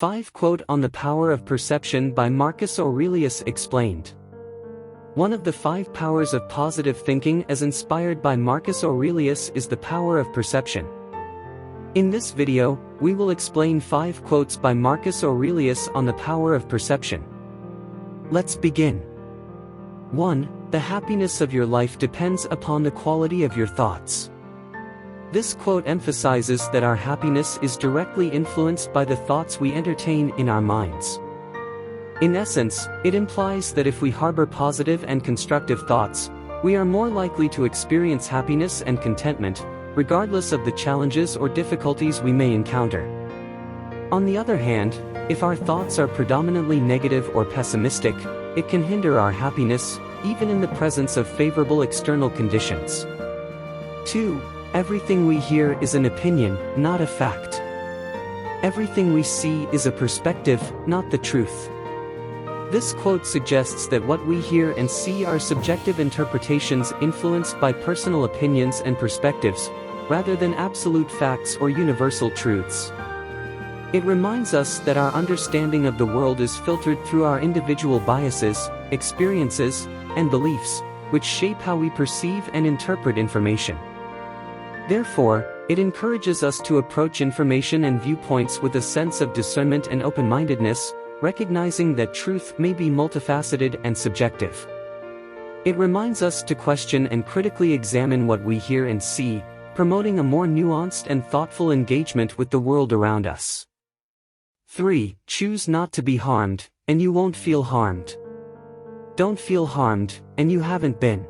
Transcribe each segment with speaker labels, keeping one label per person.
Speaker 1: 5 Quote on the Power of Perception by Marcus Aurelius explained. One of the 5 powers of positive thinking as inspired by Marcus Aurelius is the power of perception. In this video, we will explain 5 quotes by Marcus Aurelius on the power of perception. Let's begin. 1. The happiness of your life depends upon the quality of your thoughts. This quote emphasizes that our happiness is directly influenced by the thoughts we entertain in our minds. In essence, it implies that if we harbor positive and constructive thoughts, we are more likely to experience happiness and contentment, regardless of the challenges or difficulties we may encounter. On the other hand, if our thoughts are predominantly negative or pessimistic, it can hinder our happiness, even in the presence of favorable external conditions. 2. Everything we hear is an opinion, not a fact. Everything we see is a perspective, not the truth. This quote suggests that what we hear and see are subjective interpretations influenced by personal opinions and perspectives, rather than absolute facts or universal truths. It reminds us that our understanding of the world is filtered through our individual biases, experiences, and beliefs, which shape how we perceive and interpret information. Therefore, it encourages us to approach information and viewpoints with a sense of discernment and open-mindedness, recognizing that truth may be multifaceted and subjective. It reminds us to question and critically examine what we hear and see, promoting a more nuanced and thoughtful engagement with the world around us. 3. Choose not to be harmed, and you won't feel harmed. Don't feel harmed, and you haven't been.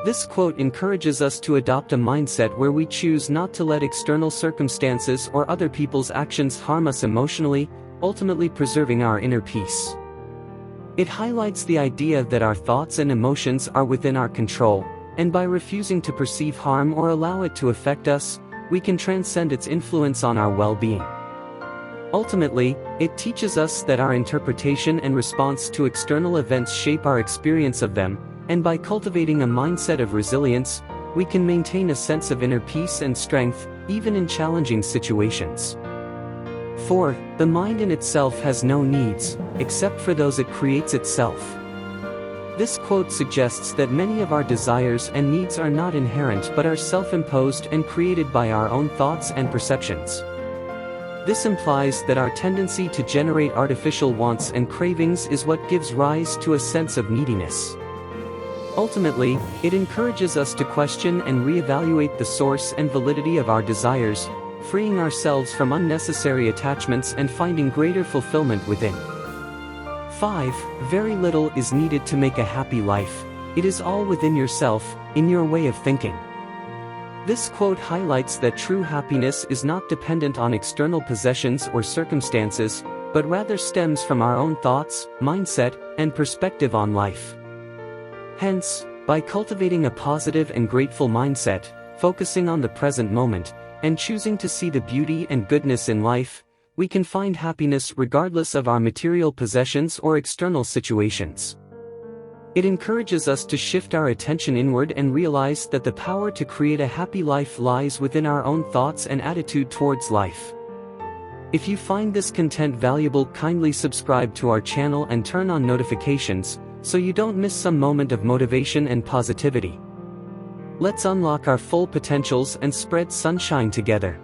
Speaker 1: This quote encourages us to adopt a mindset where we choose not to let external circumstances or other people's actions harm us emotionally, ultimately preserving our inner peace. It highlights the idea that our thoughts and emotions are within our control, and by refusing to perceive harm or allow it to affect us, we can transcend its influence on our well-being. Ultimately, it teaches us that our interpretation and response to external events shape our experience of them, and by cultivating a mindset of resilience, we can maintain a sense of inner peace and strength, even in challenging situations. 4. The mind in itself has no needs, except for those it creates itself. This quote suggests that many of our desires and needs are not inherent but are self-imposed and created by our own thoughts and perceptions. This implies that our tendency to generate artificial wants and cravings is what gives rise to a sense of neediness. Ultimately, it encourages us to question and reevaluate the source and validity of our desires, freeing ourselves from unnecessary attachments and finding greater fulfillment within. 5. Very little is needed to make a happy life. It is all within yourself, in your way of thinking. This quote highlights that true happiness is not dependent on external possessions or circumstances, but rather stems from our own thoughts, mindset, and perspective on life. Hence, by cultivating a positive and grateful mindset, focusing on the present moment, and choosing to see the beauty and goodness in life, we can find happiness regardless of our material possessions or external situations. It encourages us to shift our attention inward and realize that the power to create a happy life lies within our own thoughts and attitude towards life. If you find this content valuable, kindly subscribe to our channel and turn on notifications, so you don't miss some moment of motivation and positivity. Let's unlock our full potentials and spread sunshine together.